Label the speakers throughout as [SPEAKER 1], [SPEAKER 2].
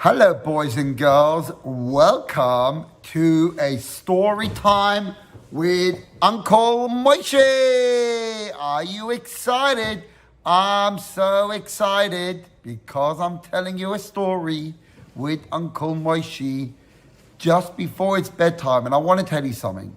[SPEAKER 1] Hello, boys and girls. Welcome to a story time with Uncle Moshe. Are you excited? I'm so excited because I'm telling you a story with Uncle Moshe just before it's bedtime. And I want to tell you something.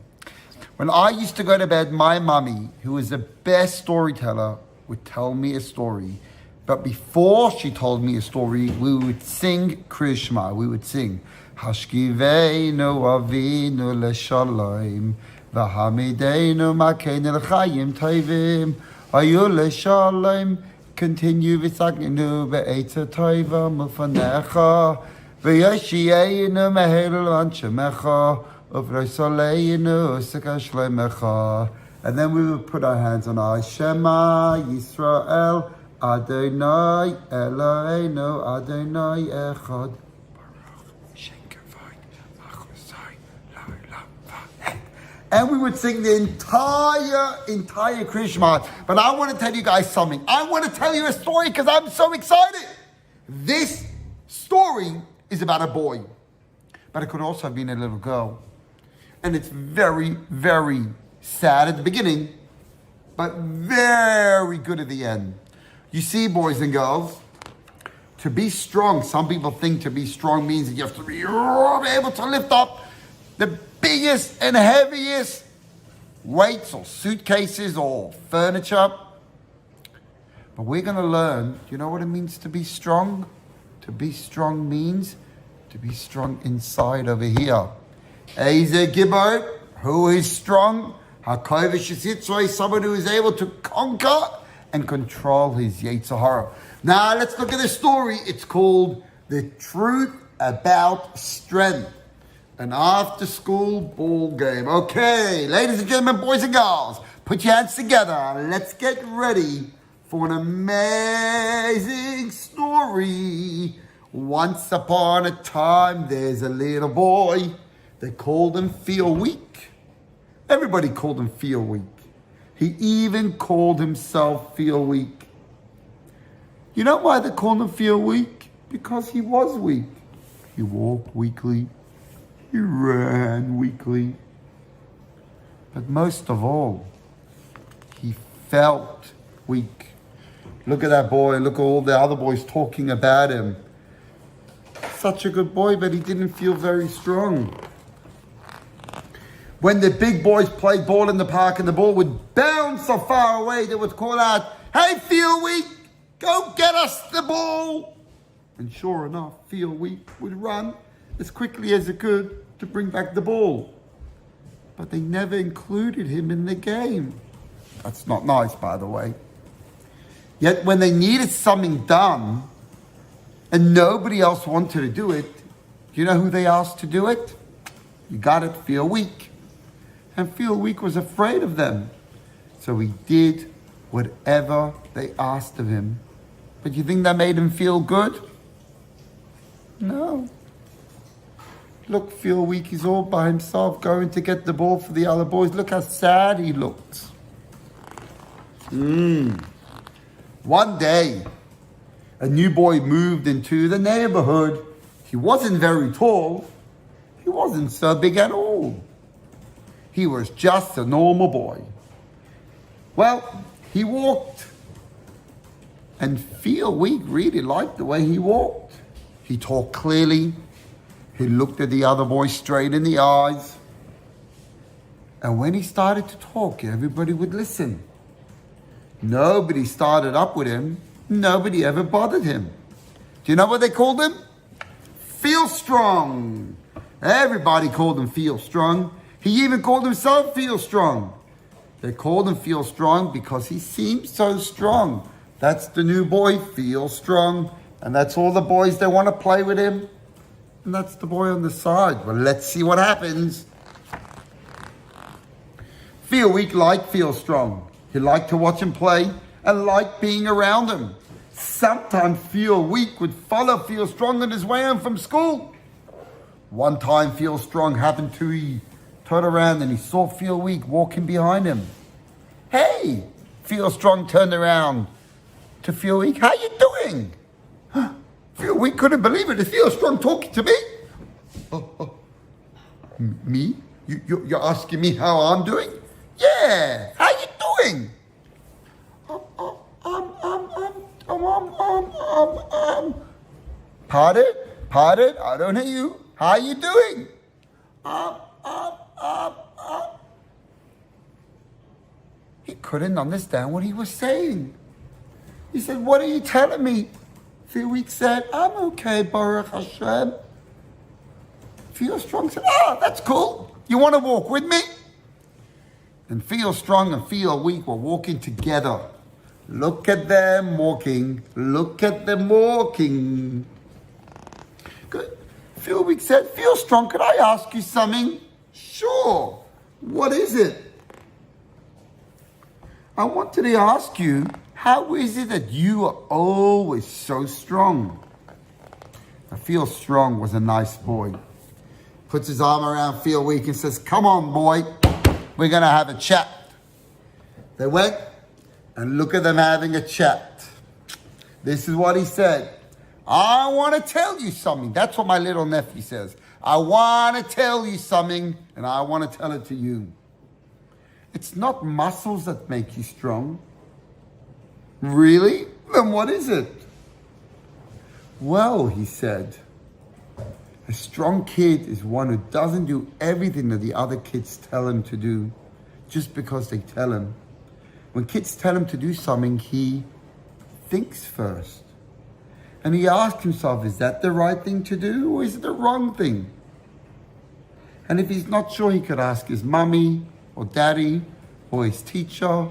[SPEAKER 1] When I used to go to bed, my mummy, who was the best storyteller, would tell me a story. But before she told me a story, we would sing Kriya Shema. We would sing Hashkiveinu Avinu L'Shalom V'Hamideinu Makeinu L'Chayim Tovim Ayu L'Shalom Continue V'Sagnu Be'etza Tova Mufanecha V'Yoshiyeinu Mehelu Anshemecha Uv'Rosoleinu Usaka Shlemecha. And then we would put our hands on our Shema Yisrael Adonai Eloheinu Adonai Echad Baruch Shem Kavod Achosai L'Olam. And we would sing the entire Kriya Shema. But I want to tell you guys something. I want to tell you a story because I'm so excited. This story is about a boy, but it could also have been a little girl. And it's very, very sad at the beginning, but very good at the end. You see, boys and girls, to be strong, some people think to be strong means that you have to be able to lift up the biggest and heaviest weights or suitcases or furniture. But we're going to learn, do you know what it means to be strong? To be strong means to be strong inside over here. Eze Gibbo, who is strong? HaKovish Yitzray, someone who is able to conquer and control his Yetzer Hara. Now let's look at the story. It's called The Truth About Strength, an after-school ball game. Okay, ladies and gentlemen, boys and girls, put your hands together. Let's get ready for an amazing story. Once upon a time, there's a little boy. They called him Feel Weak. Everybody called him Feel Weak. He even called himself Feel Weak. You know why they called him Feel Weak? Because he was weak. He walked weakly. He ran weakly. But most of all, he felt weak. Look at that boy. Look at all the other boys talking about him. Such a good boy, but he didn't feel very strong. When the big boys played ball in the park and the ball would bounce so far away, they would call out, "Hey, Feel Weak, go get us the ball." And sure enough, Feel Weak would run as quickly as it could to bring back the ball. But they never included him in the game. That's not nice, by the way. Yet when they needed something done and nobody else wanted to do it, do you know who they asked to do it? You got it, Feel Weak. And Feel Weak was afraid of them. So he did whatever they asked of him. But you think that made him feel good? No. Look, Feel Weak, he's all by himself going to get the ball for the other boys. Look how sad he looked. One day, a new boy moved into the neighborhood. He wasn't very tall. He wasn't so big at all. He was just a normal boy. Well, he walked. And Feel Weak really liked the way he walked. He talked clearly. He looked at the other boy straight in the eyes. And when he started to talk, everybody would listen. Nobody started up with him. Nobody ever bothered him. Do you know what they called him? Feel Strong. Everybody called him Feel Strong. He even called himself Feel Strong. They called him Feel Strong because he seemed so strong. That's the new boy, Feel Strong. And that's all the boys that want to play with him. And that's the boy on the side. Well, let's see what happens. Feel Weak liked Feel Strong. He liked to watch him play and liked being around him. Sometimes Feel Weak would follow Feel Strong on his way home from school. One time Feel Strong happened to he turned around and he saw Feel Weak walking behind him. Hey! Feel Strong turned around to Feel Weak. How you doing? Feel Weak couldn't believe it. Is Feel Strong talking to me? Me? You're asking me how I'm doing? Yeah. How you doing? Pardon? I don't hear you. How you doing? He couldn't understand what he was saying. He said, what are you telling me? Feel Weak said, I'm okay, Baruch Hashem. Feel Strong said, that's cool. You want to walk with me? And Feel Strong and Feel Weak were walking together. Look at them walking. Look at them walking. Good. Feel Weak said, Feel Strong, could I ask you something? Sure. What is it? I wanted to ask you, how is it that you are always so strong? Now, Feel Strong was a nice boy. Puts his arm around Feel Weak and says, come on, boy. We're going to have a chat. They went and look at them having a chat. This is what he said. I want to tell you something. That's what my little nephew says. I want to tell you something, and I want to tell it to you. It's not muscles that make you strong. Really? Then what is it? Well, he said, a strong kid is one who doesn't do everything that the other kids tell him to do just because they tell him. When kids tell him to do something, he thinks first. And he asks himself, is that the right thing to do or is it the wrong thing? And if he's not sure, he could ask his mommy or daddy or his teacher,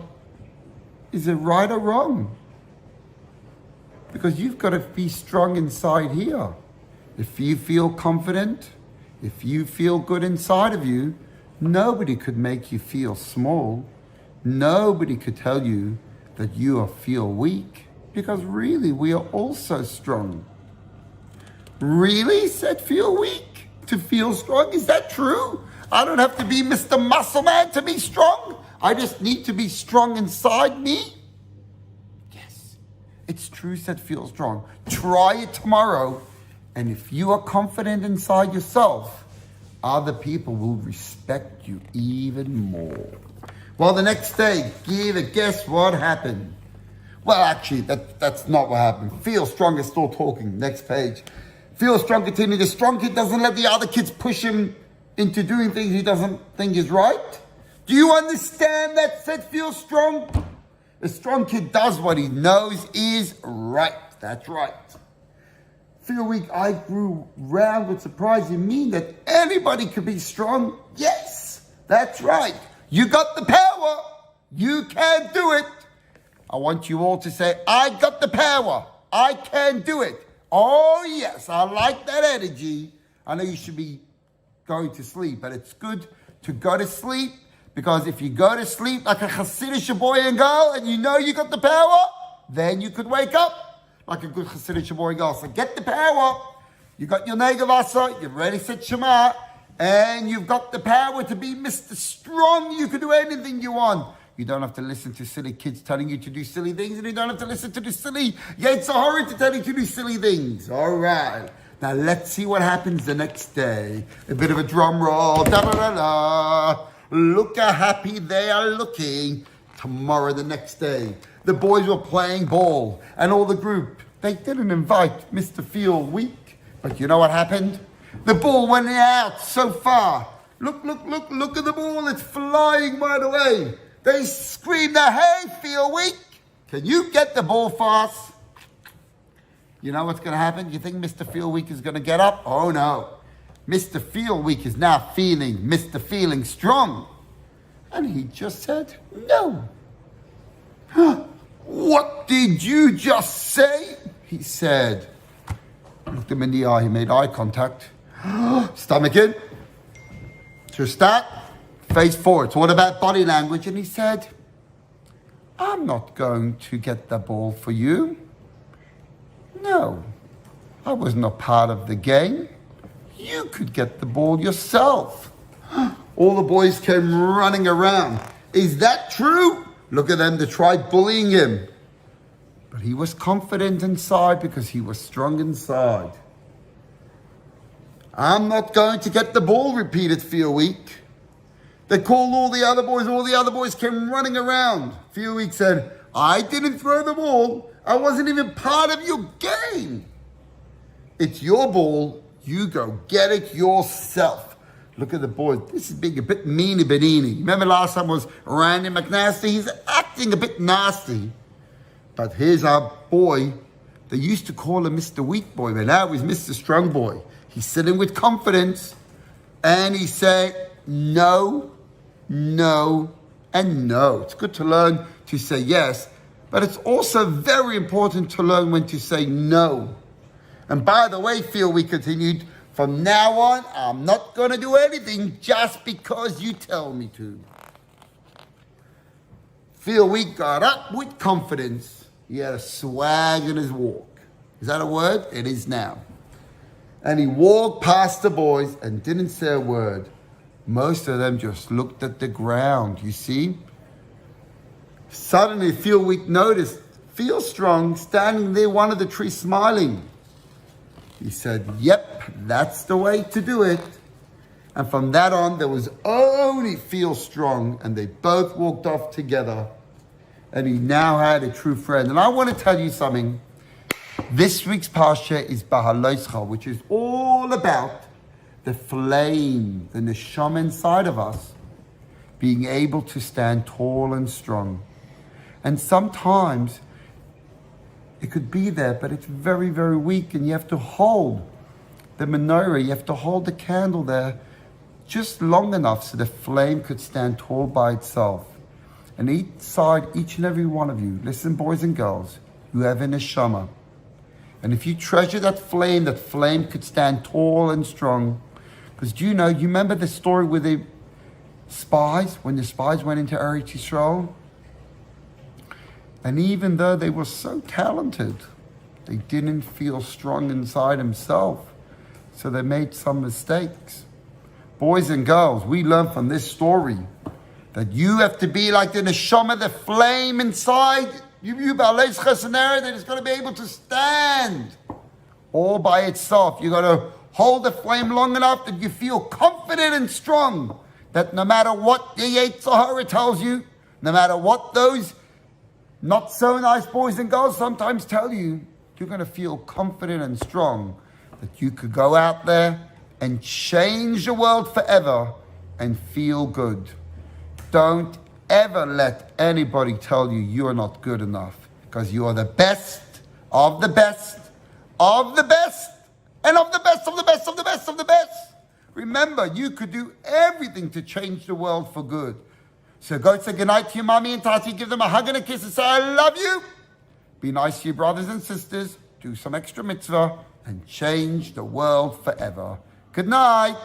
[SPEAKER 1] is it right or wrong? Because you've got to be strong inside here. If you feel confident, if you feel good inside of you, nobody could make you feel small. Nobody could tell you that you feel weak, because really we are also strong. Really, said Feel Weak, to feel strong? Is that true? I don't have to be Mr. Muscle Man to be strong. I just need to be strong inside me. Yes, it's true, said Feel Strong. Try it tomorrow. And if you are confident inside yourself, other people will respect you even more. Well, the next day, guess what happened? Well, actually, that's not what happened. Feel Strong is still talking. Next page. Feel Strong continued. The strong kid doesn't let the other kids push him into doing things he doesn't think is right. Do you understand that, said Feel Strong? A strong kid does what he knows is right. That's right. Feel weak, I grew round with surprise. You mean that anybody could be strong? Yes, that's right. You got the power. You can do it. I want you all to say, I got the power. I can do it. Oh, yes, I like that energy. I know you should be going to sleep, but it's good to go to sleep, because if you go to sleep like a Hasidic boy and girl and you know you got the power, then you could wake up like a good Hasidic boy and girl. So get the power. You got your Negavasa, you've already said Shema, and you've got the power to be Mr. Strong. You can do anything you want. You don't have to listen to silly kids telling you to do silly things, and you don't have to listen to the silly Yetzirah to tell you to do silly things. All right. Now let's see what happens the next day. A bit of a drum roll. Da-da-da-da. Look how happy they are looking. Tomorrow, the next day, the boys were playing ball, and all the group, they didn't invite Mr. Feel Weak. But you know what happened? The ball went out so far. Look at the ball. It's flying right away. They screamed, hey, Feel Weak, can you get the ball for us? You know what's going to happen? You think Mr. Feel Weak is going to get up? Oh, no. Mr. Feel Weak is now feeling Mr. Feeling Strong. And he just said, no. What did you just say? He said. Looked him in the eye. He made eye contact. Stomach in. Just start. Face forward. So what about body language? And he said, I'm not going to get the ball for you. No, I was not part of the game. You could get the ball yourself. All the boys came running around. Is that true? Look at them to try bullying him. But he was confident inside because he was strong inside. I'm not going to get the ball, repeated Feel Weak. They called all the other boys came running around. Feel Weak said, I didn't throw the ball. I wasn't even part of your game. It's your ball. You go get it yourself. Look at the boys. This is being a bit meany benini. Remember last time was Randy McNasty? He's acting a bit nasty. But here's our boy. They used to call him Mr. Weak Boy, but now he's Mr. Strong Boy. He's sitting with confidence. And he said, no, no, and no. It's good to learn to say yes, but it's also very important to learn when to say no. And by the way, Feel Weak continued, from now on, I'm not going to do anything just because you tell me to. Feel Weak got up with confidence. He had a swag in his walk. Is that a word? It is now. And he walked past the boys and didn't say a word. Most of them just looked at the ground, you see? Suddenly, Feel Weak noticed Feel Strong standing there, one of the trees, smiling. He said, yep, that's the way to do it. And from that on, there was only Feel Strong, and they both walked off together. And he now had a true friend. And I want to tell you something. This week's Parsha is Bahaloischa, which is all about the flame, the neshama inside of us, being able to stand tall and strong. And sometimes it could be there, but it's very, very weak, and you have to hold the menorah, you have to hold the candle there just long enough so the flame could stand tall by itself. And inside each and every one of you, listen, boys and girls, you have a neshama. And if you treasure that flame could stand tall and strong. Because do you know, you remember the story with the spies, when the spies went into Eretz Yisrael? And even though they were so talented, they didn't feel strong inside themselves. So they made some mistakes. Boys and girls, we learn from this story that you have to be like the neshama, the flame inside. You Baalei Chesed, that is going to be able to stand all by itself. You're going to hold the flame long enough that you feel confident and strong. That no matter what the Yetzirah tells you, no matter what those not so nice boys and girls sometimes tell you, you're going to feel confident and strong that you could go out there and change the world forever and feel good. Don't ever let anybody tell you you're not good enough, because you are the best of the best of the best and of the best, of the best, of the best, of the best. Remember, you could do everything to change the world for good. So go say goodnight to your mommy and tati, give them a hug and a kiss and say, I love you. Be nice to your brothers and sisters, do some extra mitzvah, and change the world forever. Good night.